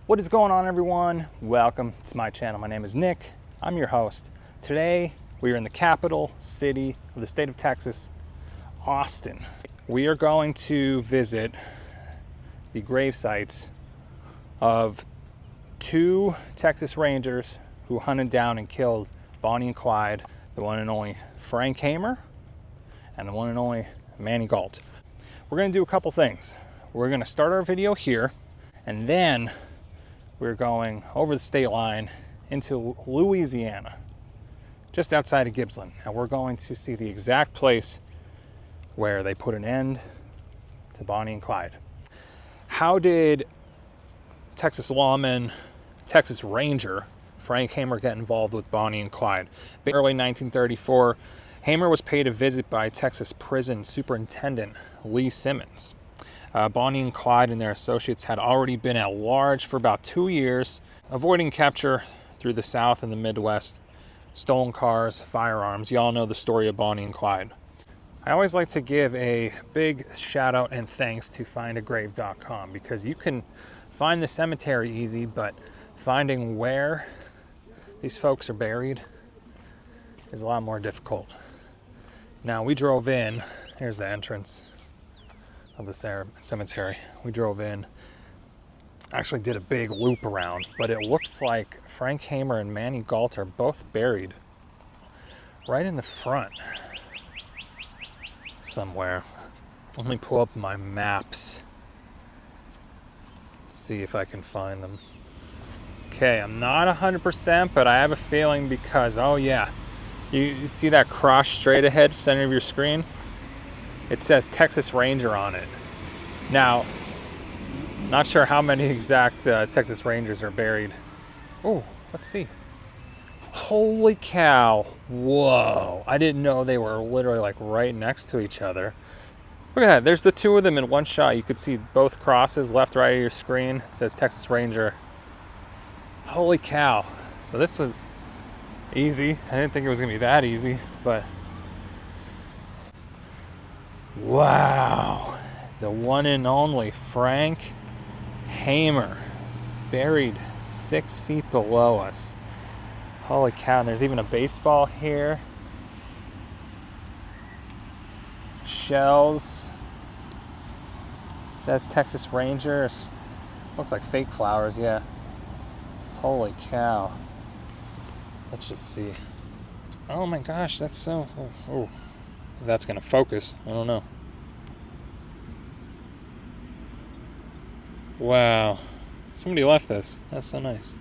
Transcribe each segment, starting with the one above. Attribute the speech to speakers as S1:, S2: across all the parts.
S1: What is going on, everyone? Welcome to my channel. My name is Nick. I'm your host. Today we are in the capital city of the state of Texas, Austin. We are going to visit the grave sites of two Texas Rangers who hunted down and killed Bonnie and Clyde, the one and only Frank Hamer and the one and only Manny Galt. We're going to do a couple things. We're going to start our video here, and then we're going over the state line into Louisiana, just outside of Gibbsland. And we're going to see the exact place where they put an end to Bonnie and Clyde. How did Texas lawman, Texas Ranger Frank Hamer get involved with Bonnie and Clyde? Early 1934, Hamer was paid a visit by Texas prison superintendent Lee Simmons. Bonnie and Clyde and their associates had already been at large for about 2 years, avoiding capture through the South and the Midwest, stolen cars, firearms. You all know the story of Bonnie and Clyde. I always like to give a big shout out and thanks to findagrave.com, because you can find the cemetery easy, but finding where these folks are buried is a lot more difficult. Now, we drove in, here's the entrance of the cemetery. We drove in, actually did a big loop around, but it looks like Frank Hamer and Manny Galt are both buried right in the front somewhere. Let me pull up my maps, see if I can find them. Okay, I'm not 100%, but I have a feeling because, oh yeah, you see that cross straight ahead, center of your screen? It says Texas Ranger on it. Now, not sure how many exact Texas Rangers are buried. Oh, let's see. Holy cow. Whoa. I didn't know they were literally like right next to each other. Look at that. There's the two of them in one shot. You could see both crosses left, right of your screen. It says Texas Ranger. Holy cow. So this is easy. I didn't think it was going to be that easy, but wow. The one and only Frank Hamer is buried 6 feet below us. Holy cow. And there's even a baseball here. Shells. It says Texas Rangers. Looks like fake flowers, yeah. Holy cow. Let's just see. Oh my gosh, that's so... Oh, that's going to focus. I don't know. Wow. Somebody left this. That's so nice.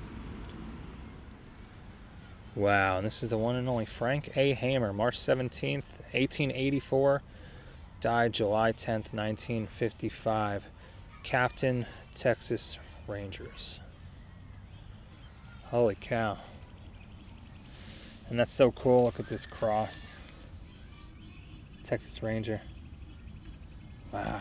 S1: Wow, and this is the one and only Frank A. Hamer, March 17th, 1884. Died July 10th, 1955. Captain, Texas Rangers. Holy cow. And that's so cool. Look at this cross. Texas Ranger. Wow.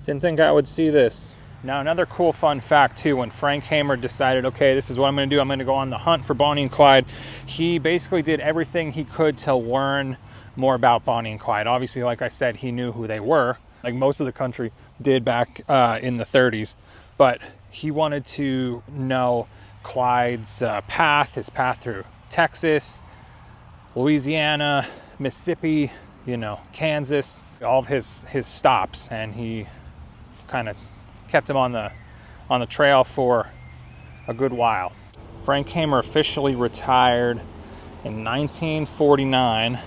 S1: Didn't think I would see this. Now, another cool fun fact too, when Frank Hamer decided, okay, this is what I'm going to do, I'm going to go on the hunt for Bonnie and Clyde, he basically did everything he could to learn more about Bonnie and Clyde. Obviously, like I said, he knew who they were, like most of the country did back in the 30s, but he wanted to know Clyde's path, his path through Texas, Louisiana, Mississippi, you know, Kansas, all of his stops, and he kind of kept him on the trail for a good while. Frank Hamer officially retired in 1949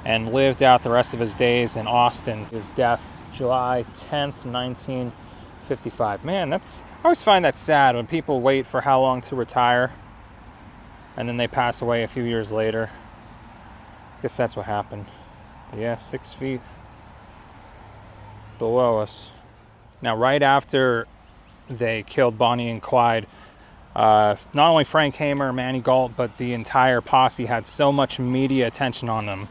S1: and lived out the rest of his days in Austin. His death July 10th, 1955. Man, I always find that sad when people wait for how long to retire and then they pass away a few years later. I guess that's what happened. But yeah, 6 feet below us. Now, right after they killed Bonnie and Clyde, not only Frank Hamer, Manny Galt, but the entire posse had so much media attention on them.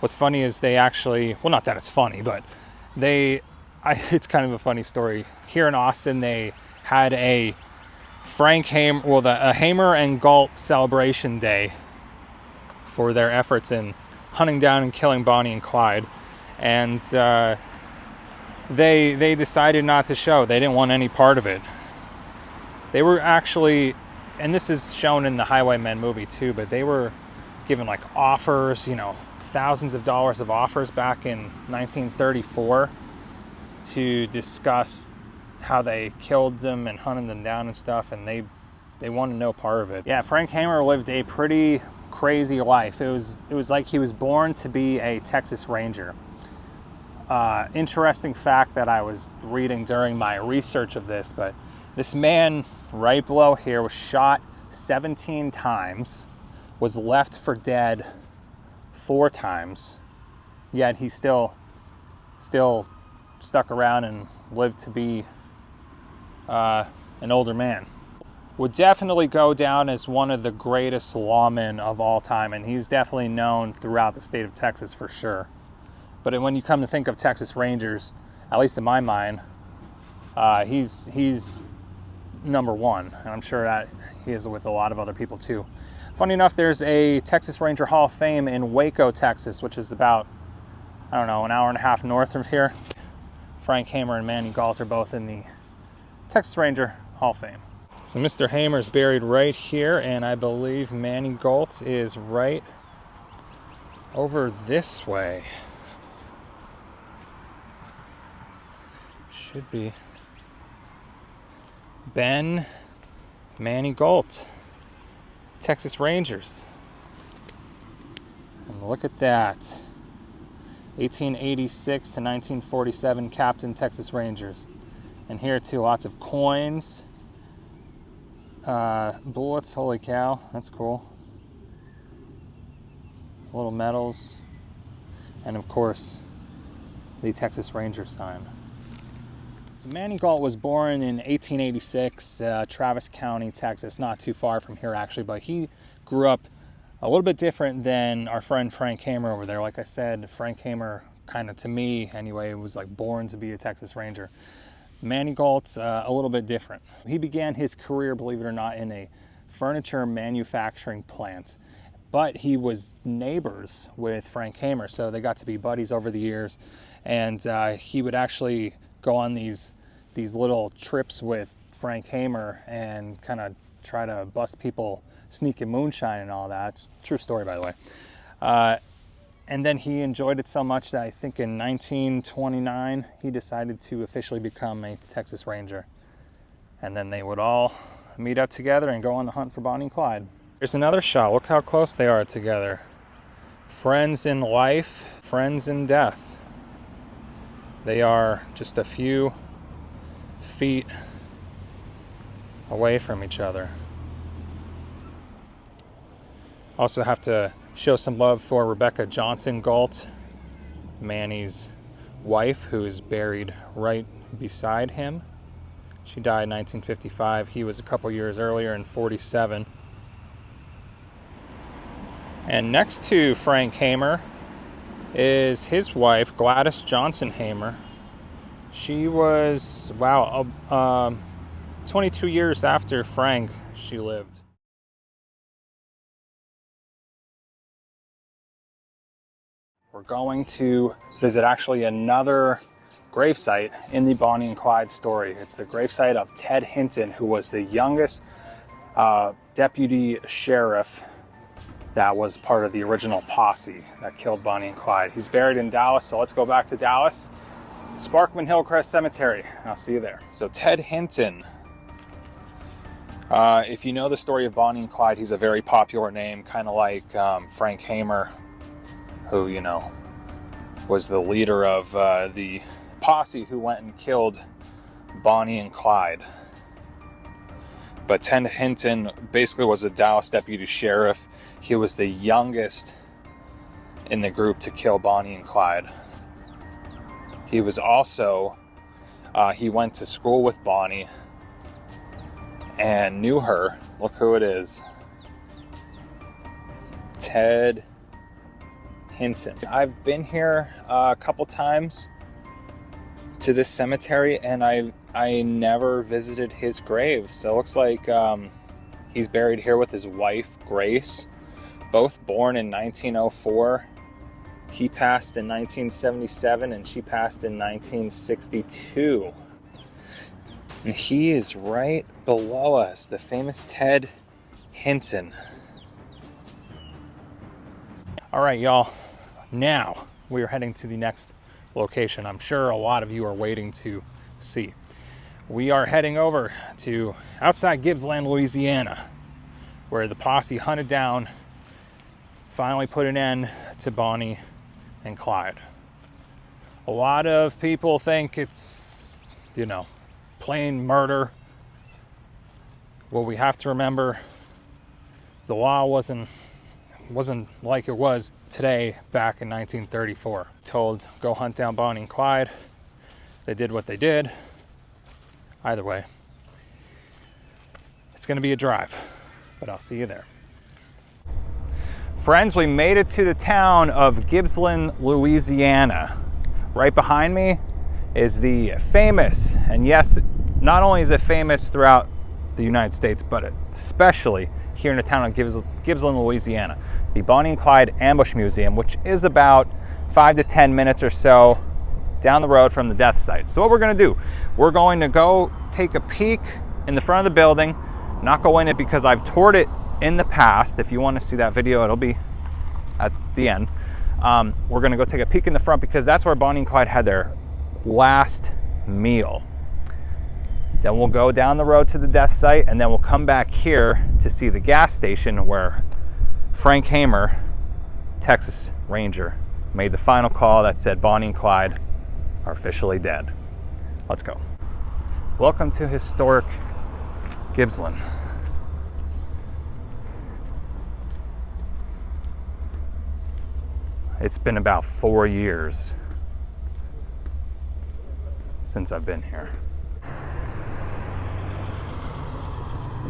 S1: What's funny is they actually, well, not that it's funny, but it's kind of a funny story. Here in Austin, they had a Hamer and Galt celebration day for their efforts in hunting down and killing Bonnie and Clyde. And they decided not to show. They didn't want any part of it. They were actually, and this is shown in the Highwaymen movie too, but they were given like offers, you know, thousands of dollars of offers back in 1934 to discuss how they killed them and hunted them down and stuff, and they wanted no part of it. Yeah, Frank Hamer lived a pretty crazy life. It was like he was born to be a Texas Ranger. Interesting fact that I was reading during my research of this, but this man right below here was shot 17 times, was left for dead 4 times, yet he still stuck around and lived to be an older man. Would definitely go down as one of the greatest lawmen of all time, and he's definitely known throughout the state of Texas for sure. But when you come to think of Texas Rangers, at least in my mind, he's number one, and I'm sure that he is with a lot of other people too. Funny enough, there's a Texas Ranger Hall of Fame in Waco, Texas, which is about, I don't know, an hour and a half north of here. Frank Hamer and Manny Galt are both in the Texas Ranger Hall of Fame. So Mr. Hamer's buried right here, and I believe Manny Galt is right over this way. Should be. Ben, Manny Galt, Texas Rangers. And look at that. 1886 to 1947, Captain, Texas Rangers. And here too, lots of coins, bullets, holy cow, that's cool. Little medals, and of course, the Texas Ranger sign. So Manny Galt was born in 1886, Travis County, Texas, not too far from here actually, but he grew up a little bit different than our friend Frank Hamer over there. Like I said, Frank Hamer, kind of to me anyway, was like born to be a Texas Ranger. Manny Galt's a little bit different. He began his career, believe it or not, in a furniture manufacturing plant, but he was neighbors with Frank Hamer, so they got to be buddies over the years, and he would actually go on these little trips with Frank Hamer and kind of try to bust people sneaking moonshine and all that. It's a true story, by the way. And then he enjoyed it so much that I think in 1929 he decided to officially become a Texas Ranger. And then they would all meet up together and go on the hunt for Bonnie and Clyde. Here's another shot. Look how close they are together. Friends in life, friends in death. They are just a few feet away from each other. Also have to show some love for Rebecca Johnson Galt, Manny's wife, who is buried right beside him. She died in 1955. He was a couple years earlier in 47. And next to Frank Hamer is his wife, Gladys Johnson Hamer. She was, 22 years after Frank, she lived. We're going to visit actually another gravesite in the Bonnie and Clyde story. It's the gravesite of Ted Hinton, who was the youngest deputy sheriff that was part of the original posse that killed Bonnie and Clyde. He's buried in Dallas, so let's go back to Dallas. Sparkman Hillcrest Cemetery. I'll see you there. So Ted Hinton. If you know the story of Bonnie and Clyde, he's a very popular name, kind of like Frank Hamer, who, you know, was the leader of the posse who went and killed Bonnie and Clyde. But Ted Hinton basically was a Dallas deputy sheriff. He was the youngest in the group to kill Bonnie and Clyde. He was also, he went to school with Bonnie and knew her. Look who it is. Ted Hinton. I've been here a couple times to this cemetery, and I never visited his grave. So it looks like he's buried here with his wife, Grace, both born in 1904. He passed in 1977 and she passed in 1962. And he is right below us, the famous Ted Hinton. All right, y'all. Now we are heading to the next location I'm sure a lot of you are waiting to see. We are heading over to outside Gibbsland, Louisiana, where the posse hunted down, finally put an end to Bonnie and Clyde. A lot of people think it's, you know, plain murder. Well, we have to remember the law wasn't like it was today back in 1934. Told, go hunt down Bonnie and Clyde. They did what they did. Either way, it's gonna be a drive, but I'll see you there. Friends, we made it to the town of Gibbsland, Louisiana. Right behind me is the famous, and yes, not only is it famous throughout the United States, but especially here in the town of Gibbsland, Louisiana, the Bonnie and Clyde Ambush Museum, which is about 5 to 10 minutes or so down the road from the death site. So what we're gonna do, we're going to go take a peek in the front of the building, not go in it because I've toured it in the past. If you want to see that video, it'll be at the end. We're gonna go take a peek in the front because that's where Bonnie and Clyde had their last meal. Then we'll go down the road to the death site, and then we'll come back here to see the gas station where Frank Hamer, Texas Ranger, made the final call that said Bonnie and Clyde are officially dead. Let's go. Welcome to historic Gibbsland. It's been about 4 years since I've been here.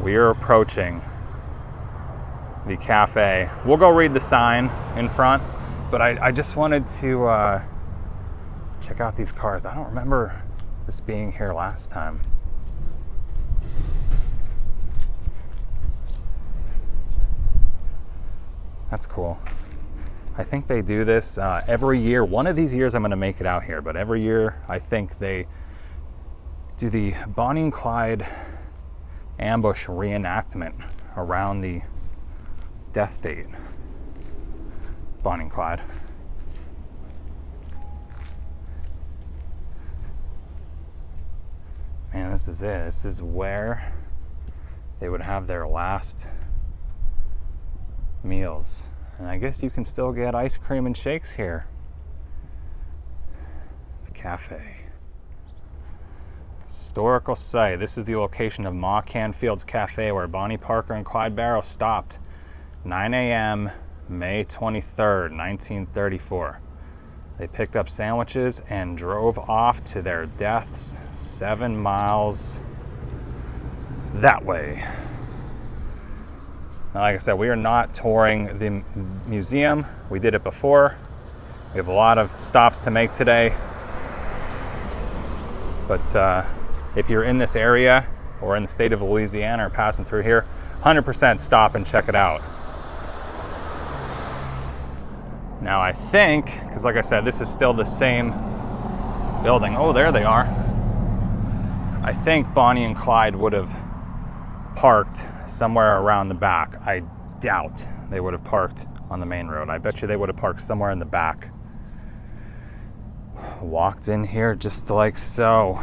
S1: We are approaching the cafe. We'll go read the sign in front, but I just wanted to check out these cars. I don't remember this being here last time. That's cool. I think they do this every year. One of these years I'm gonna make it out here, but every year I think they do the Bonnie and Clyde ambush reenactment around the death date. Bonnie and Clyde. Man, this is it. This is where they would have their last meals. And I guess you can still get ice cream and shakes here. The cafe. Historical site. This is the location of Ma Canfield's Cafe where Bonnie Parker and Clyde Barrow stopped 9 a.m. May 23rd, 1934. They picked up sandwiches and drove off to their deaths 7 miles that way. Now, like I said, we are not touring the museum. We did it before. We have a lot of stops to make today. But if you're in this area or in the state of Louisiana or passing through here, 100% stop and check it out. Now I think, because like I said, this is still the same building. Oh, there they are. I think Bonnie and Clyde would have parked somewhere around the back. I doubt they would have parked on the main road. I bet you they would have parked somewhere in the back. Walked in here just like so.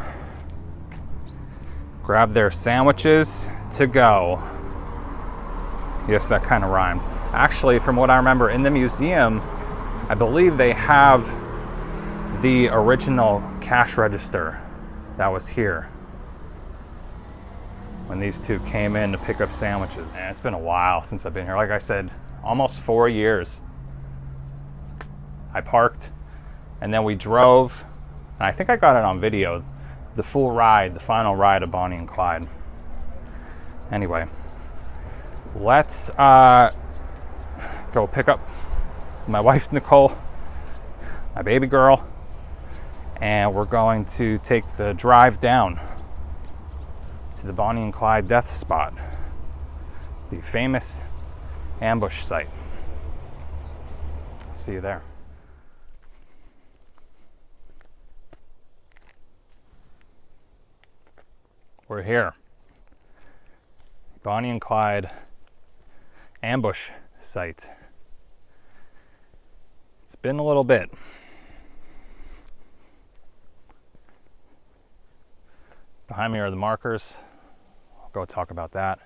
S1: Grabbed their sandwiches to go. Yes, that kind of rhymed. Actually, from what I remember, in the museum, I believe they have the original cash register that was here when these two came in to pick up sandwiches. And it's been a while since I've been here. Like I said, almost 4 years. I parked and then we drove, and I think I got it on video, the full ride, the final ride of Bonnie and Clyde. Anyway, let's go pick up my wife Nicole, my baby girl, and we're going to take the drive down to the Bonnie and Clyde death spot, the famous ambush site. See you there. We're here. Bonnie and Clyde ambush site. It's been a little bit. Behind me are the markers. I'll go talk about that.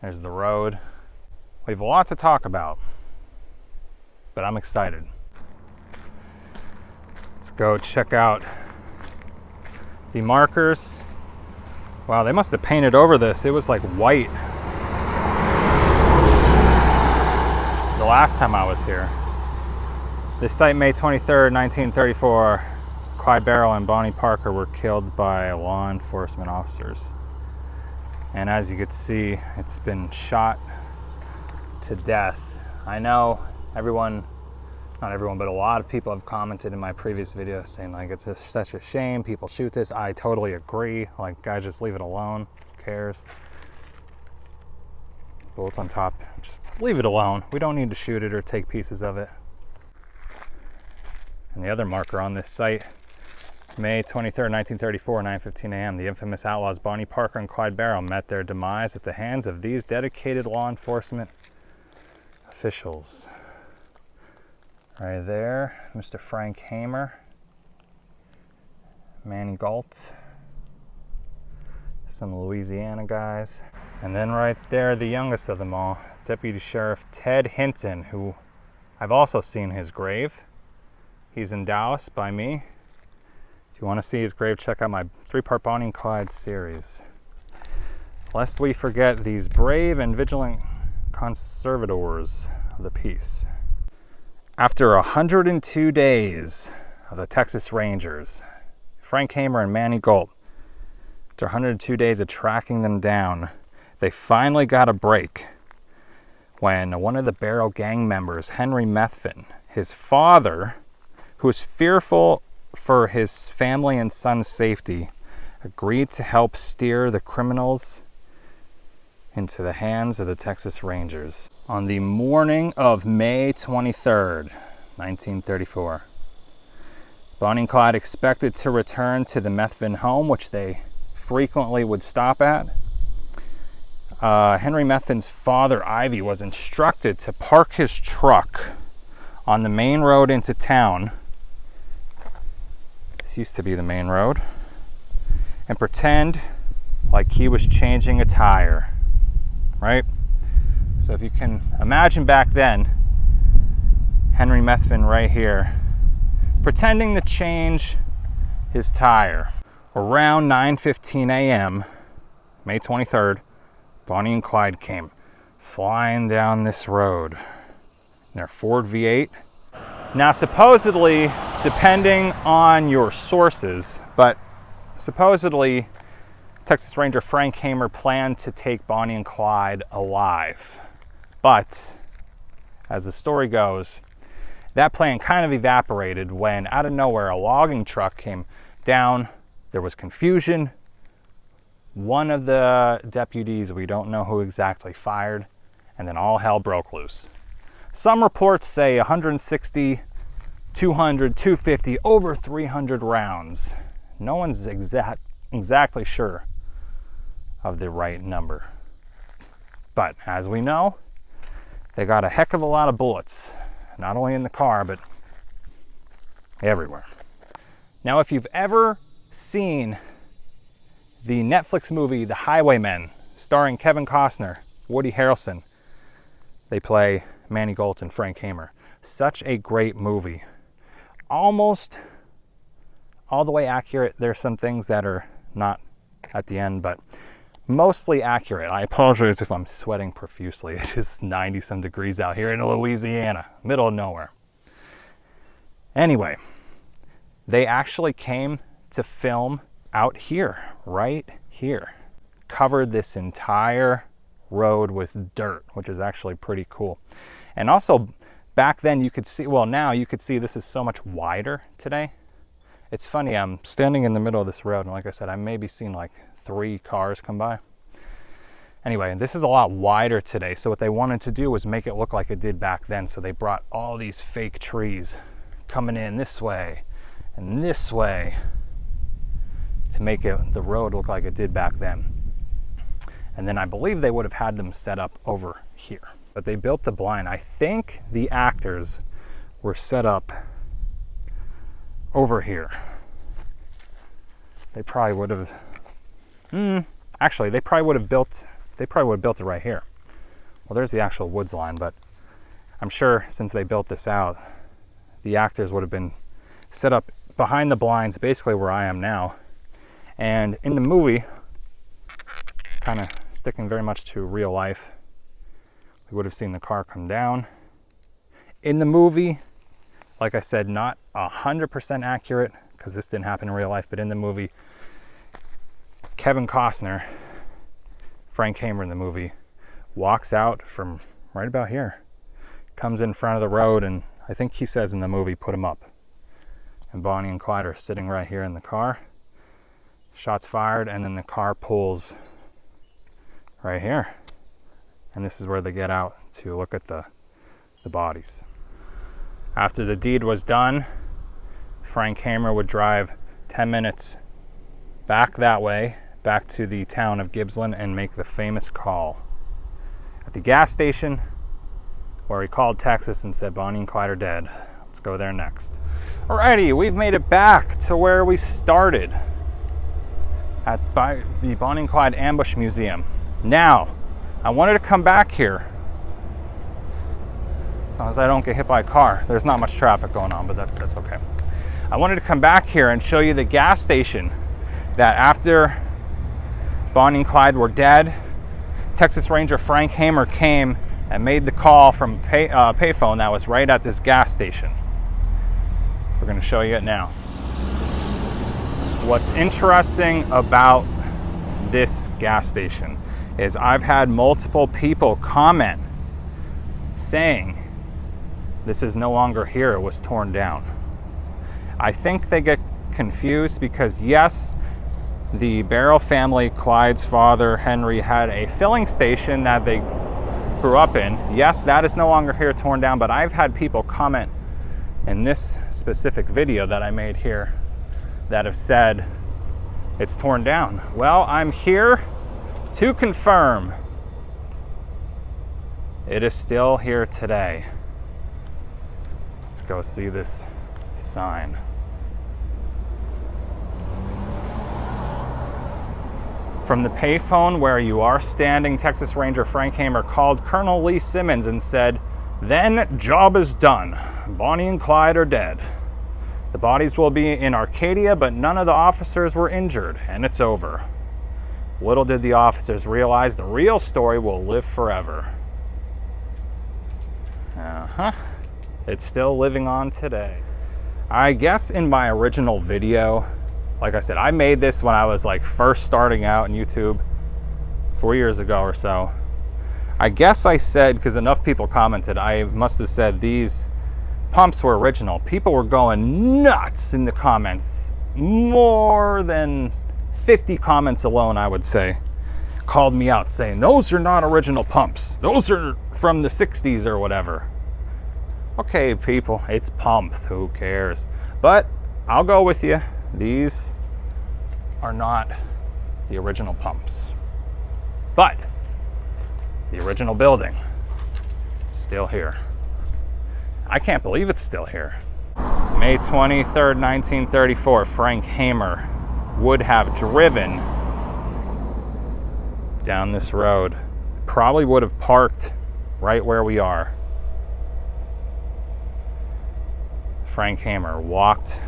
S1: There's the road. We have a lot to talk about, but I'm excited. Let's go check out the markers. Wow, they must have painted over this. It was like white the last time I was here. This site, May 23rd, 1934. Clyde Barrow and Bonnie Parker were killed by law enforcement officers. And as you can see, it's been shot to death. I know everyone, not everyone, but a lot of people have commented in my previous video saying like it's such a shame people shoot this. I totally agree. Like, guys, just leave it alone. Who cares? Bullets on top, just leave it alone. We don't need to shoot it or take pieces of it. And the other marker on this site, May 23rd, 1934, 9:15 a.m. The infamous outlaws Bonnie Parker and Clyde Barrow met their demise at the hands of these dedicated law enforcement officials. Right there, Mr. Frank Hamer, Manny Galt, some Louisiana guys. And then right there, the youngest of them all, Deputy Sheriff Ted Hinton, who I've also seen his grave. He's in Dallas by me. If you want to see his grave, check out my 3-part Bonnie and Clyde series. Lest we forget these brave and vigilant conservators of the peace. After 102 days of the Texas Rangers, Frank Hamer and Manny Galt, after 102 days of tracking them down, they finally got a break when one of the Barrow Gang members, Henry Methvin, his father, who was fearful for his family and son's safety, agreed to help steer the criminals into the hands of the Texas Rangers. On the morning of May 23rd, 1934, Bonnie and Clyde expected to return to the Methvin home, which they frequently would stop at. Henry Methvin's father, Ivy, was instructed to park his truck on the main road into town. This used to be the main road, and pretend like he was changing a tire, right? So if you can imagine back then, Henry Methvin right here, pretending to change his tire. Around 9:15 a.m., May 23rd, Bonnie and Clyde came flying down this road in their Ford V8. Now, supposedly, depending on your sources, but supposedly Texas Ranger Frank Hamer planned to take Bonnie and Clyde alive. But as the story goes, that plan kind of evaporated when out of nowhere a logging truck came down. There was confusion. One of the deputies, we don't know who exactly, fired, and then all hell broke loose. Some reports say 160, 200, 250, over 300 rounds. No one's exactly sure of the right number. But as we know, they got a heck of a lot of bullets, not only in the car, but everywhere. Now, if you've ever seen the Netflix movie The Highwaymen, starring Kevin Costner, Woody Harrelson, they play Manny Galt and Frank Hamer. Such a great movie. Almost all the way accurate. There's some things that are not at the end, but mostly accurate. I apologize if I'm sweating profusely. It is 90-some degrees out here in Louisiana, middle of nowhere. Anyway, they actually came to film out here, right here. Covered this entire road with dirt, which is actually pretty cool. And also, back then you could see, well, now you could see this is so much wider today. It's funny, I'm standing in the middle of this road, and like I said, I maybe seen like 3 cars come by. Anyway, this is a lot wider today, so what they wanted to do was make it look like it did back then, so they brought all these fake trees coming in this way and this way to make the road look like it did back then. And then I believe they would have had them set up over here. But they built the blind. I think the actors were set up over here. They probably would have, actually they probably would have built it right here. Well, there's the actual woods line, but I'm sure since they built this out, the actors would have been set up behind the blinds, basically where I am now. And in the movie, kind of sticking very much to real life, we would have seen the car come down. In the movie, like I said, not 100% accurate, because this didn't happen in real life, but in the movie, Kevin Costner, Frank Hamer in the movie, walks out from right about here, comes in front of the road, and I think he says in the movie, put him up. And Bonnie and Clyde are sitting right here in the car. Shots fired, and then the car pulls right here. And this is where they get out to look at the bodies. After the deed was done, Frank Hamer would drive 10 minutes back that way, back to the town of Gippsland, and make the famous call at the gas station where he called Texas and said, Bonnie and Clyde are dead. Let's go there next. Alrighty, we've made it back to where we started at the Bonnie and Clyde Ambush Museum. Now, I wanted to come back here as long as I don't get hit by a car. There's not much traffic going on, but that's okay. I wanted to come back here and show you the gas station that after Bonnie and Clyde were dead, Texas Ranger Frank Hamer came and made the call from payphone that was right at this gas station. We're going to show you it now. What's interesting about this gas station is I've had multiple people comment saying this is no longer here, it was torn down. I think they get confused because yes, the Barrow family, Clyde's father, Henry, had a filling station that they grew up in. Yes, that is no longer here, torn down, but I've had people comment in this specific video that I made here that have said it's torn down. Well, I'm here to confirm it is still here today. Let's go see this sign. From the payphone where you are standing, Texas Ranger Frank Hamer called Colonel Lee Simmons and said, "Then job is done. Bonnie and Clyde are dead. The bodies will be in Arcadia, but none of the officers were injured, and it's over." Little did the officers realize the real story will live forever. It's still living on today. I guess in my original video, like I said, I made this when I was like first starting out in YouTube 4 years ago or so. I guess I said, because enough people commented, I must have said these pumps were original. People were going nuts in the comments. More than 50 comments alone, I would say, called me out saying, those are not original pumps. Those are from the 60s or whatever. Okay, people, it's pumps, who cares? But I'll go with you. These are not the original pumps. But the original building is still here. I can't believe it's still here. May 23rd, 1934, Frank Hamer would have driven down this road. Probably would have parked right where we are. Frank Hamer walked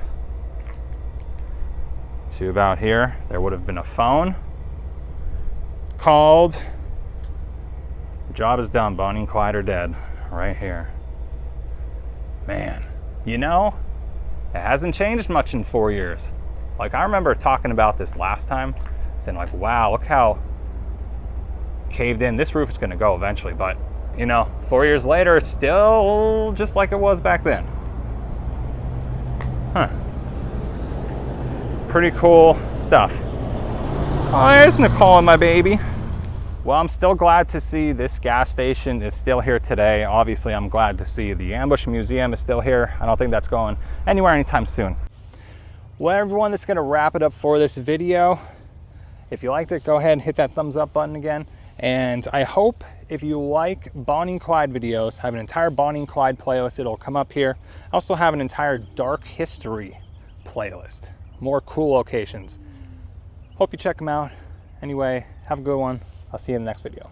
S1: to about here. There would have been a phone called. The job is done. Bonnie and Clyde are dead. Right here. Man, you know, it hasn't changed much in 4 years. Like, I remember talking about this last time, saying like, wow, look how caved in. This roof is going to go eventually, but you know, 4 years later, it's still just like it was back then. Huh. Pretty cool stuff. Oh, there's Nicole and my baby. Well, I'm still glad to see this gas station is still here today. Obviously, I'm glad to see the Ambush Museum is still here. I don't think that's going anywhere anytime soon. Well, everyone, that's gonna wrap it up for this video. If you liked it, go ahead and hit that thumbs up button again. And I hope if you like Bonnie and Clyde videos, I have an entire Bonnie and Clyde playlist. It'll come up here. I also have an entire dark history playlist. More cool locations. Hope you check them out. Anyway, have a good one. I'll see you in the next video.